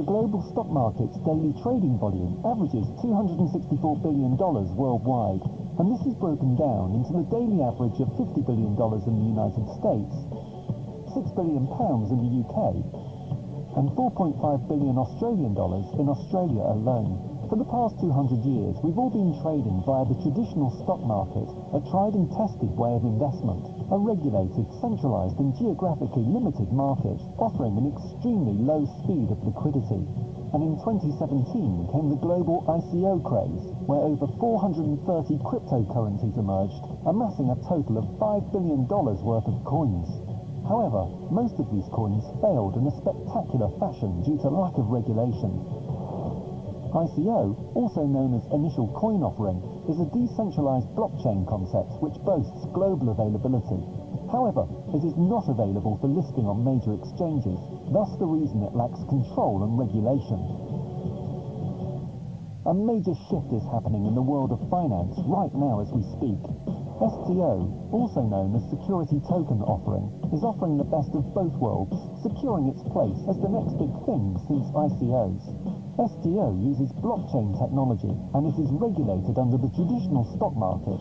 global stock market's daily trading volume averages $264 billion worldwide, and this is broken down into the daily average of $50 billion in the United States, £6 billion in the UK, and 4.5 billion Australian dollars in Australia alone. For the past 200 years, we've all been trading via the traditional stock market, a tried and tested way of investment, a regulated, centralized and geographically limited market, offering an extremely low speed of liquidity. And in 2017 came the global ICO craze, where over 430 cryptocurrencies emerged, amassing a total of $5 billion worth of coins. However, most of these coins failed in a spectacular fashion due to lack of regulation. ICO, also known as Initial Coin Offering, is a decentralized blockchain concept which boasts global availability. However, it is not available for listing on major exchanges, thus the reason it lacks control and regulation. A major shift is happening in the world of finance right now as we speak. S.T.O, also known as Security Token Offering, is offering the best of both worlds, securing its place as the next big thing since ICOs. S.T.O uses blockchain technology, and it is regulated under the traditional stock market.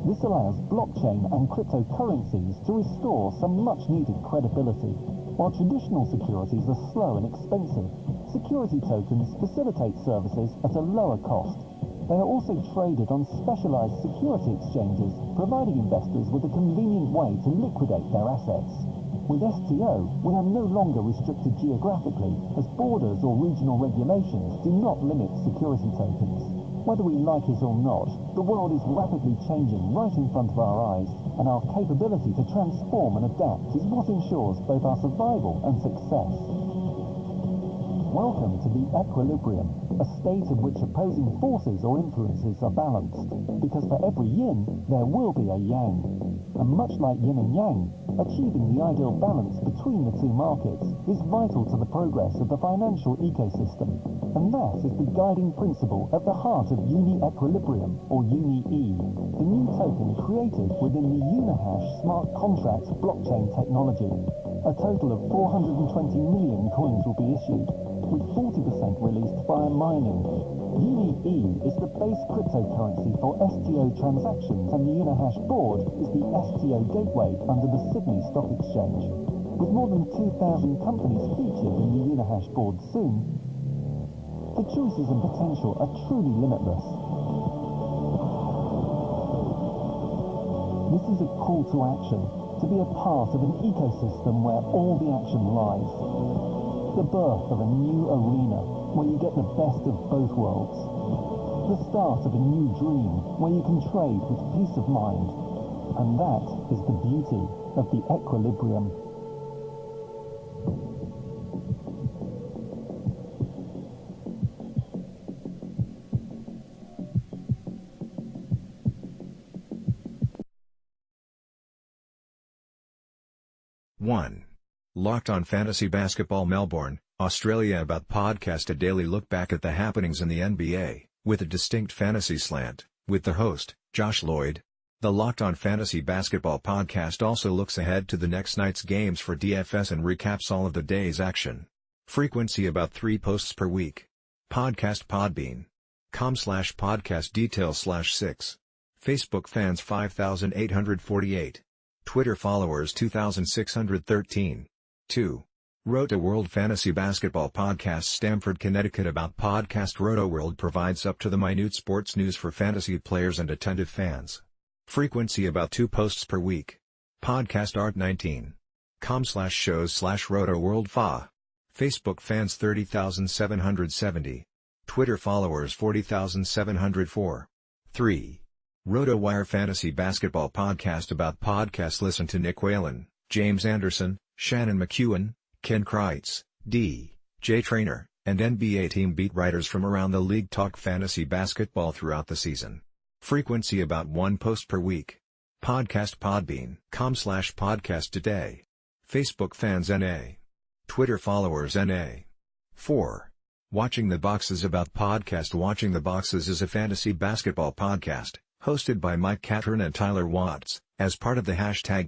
This allows blockchain and cryptocurrencies to restore some much-needed credibility. While traditional securities are slow and expensive, security tokens facilitate services at a lower cost. They are also traded on specialized security exchanges, providing investors with a convenient way to liquidate their assets. With S.T.O, we are no longer restricted geographically, as borders or regional regulations do not limit security tokens. Whether we like it or not, the world is rapidly changing right in front of our eyes, and our capability to transform and adapt is what ensures both our survival and success. Welcome to the equilibrium, a state in which opposing forces or influences are balanced, because for every yin, there will be a yang. And much like yin and yang, achieving the ideal balance between the two markets is vital to the progress of the financial ecosystem. And that is the guiding principle at the heart of Uni-Equilibrium, or Uni-E, the new token created within the Unihash Smart Contract blockchain technology. A total of 420 million coins will be issued, with 40% released via mining. Uni-E is the base cryptocurrency for S.T.O transactions, and the Unihash board is the S.T.O gateway under the Sydney Stock Exchange. With more than 2,000 companies featured in the Unihash board soon, the choices and potential are truly limitless. This is a call to action, to be a part of an ecosystem where all the action lies. The birth of a new arena, where you get the best of both worlds. The start of a new dream, where you can trade with peace of mind. And that is the beauty of the equilibrium. Locked on Fantasy Basketball Melbourne, Australia about podcast, a daily look back at the happenings in the NBA, with a distinct fantasy slant, with the host, Josh Lloyd. The Locked on Fantasy Basketball podcast also looks ahead to the next night's games for DFS and recaps all of the day's action. Frequency about 3 posts per week. Podcast podbean.com/podcast details/6. Facebook fans 5,848. Twitter followers 2,613. 2. Roto-World Fantasy Basketball Podcast, Stamford, Connecticut. About podcast. Roto-World provides up to the minute sports news for fantasy players and attentive fans. Frequency about 2 posts per week. Podcast art19.com/shows/Roto-World. Facebook fans 30,770. Twitter followers 40,704. 3. Roto-Wire Fantasy Basketball Podcast. About podcasts. Listen to Nick Whalen, James Anderson, Shannon McEwen, Ken Kreitz, D.J. Traynor, and NBA team beat writers from around the league talk fantasy basketball throughout the season. Frequency about 1 post per week. Podcast podbean.com/podcast today. Facebook fans NA. Twitter followers NA. 4. Watching the Boxes. About podcast. Watching the Boxes is a fantasy basketball podcast, hosted by Mike Catron and Tyler Watts, as part of the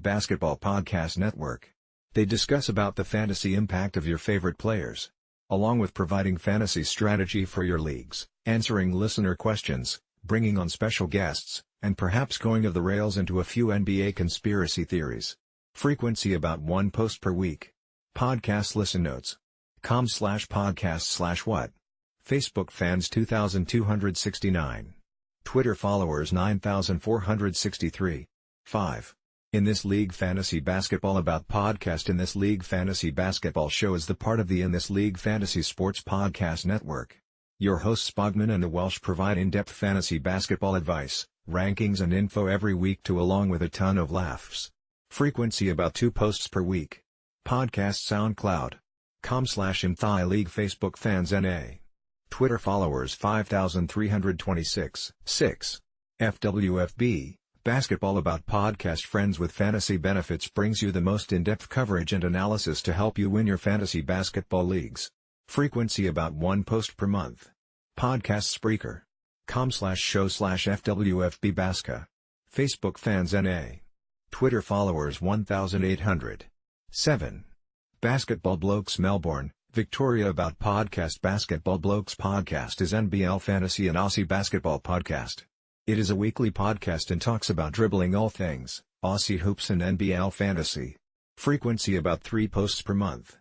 #Basketball Podcast Network. They discuss about the fantasy impact of your favorite players. along with providing fantasy strategy for your leagues, answering listener questions, bringing on special guests, and perhaps going off the rails into a few NBA conspiracy theories. Frequency about 1 post per week. Podcast listen notes. com/podcast/what. Facebook fans 2,269. Twitter followers 9,463. 5. In This League Fantasy Basketball About podcast. In This League Fantasy Basketball show is the part of the In This League Fantasy Sports Podcast Network. Your hosts Spogman and the Welsh provide in-depth fantasy basketball advice, rankings and info every week too, along with a ton of laughs. Frequency about 2 posts per week. Podcast SoundCloud. com/ImThai League. Facebook fans NA. Twitter followers 5,326. 6. FWFB, Basketball About podcast. Friends with Fantasy Benefits brings you the most in-depth coverage and analysis to help you win your fantasy basketball leagues. Frequency about 1 post per month. Podcast Spreaker. com/show/FWFB Basca. Facebook fans NA. Twitter followers 1,800. 7. Basketball Blokes Melbourne, Victoria. About podcast. Basketball Blokes podcast is NBL fantasy and Aussie basketball podcast. It is a weekly podcast and talks about dribbling all things Aussie hoops and NBL fantasy. Frequency about 3 posts per month.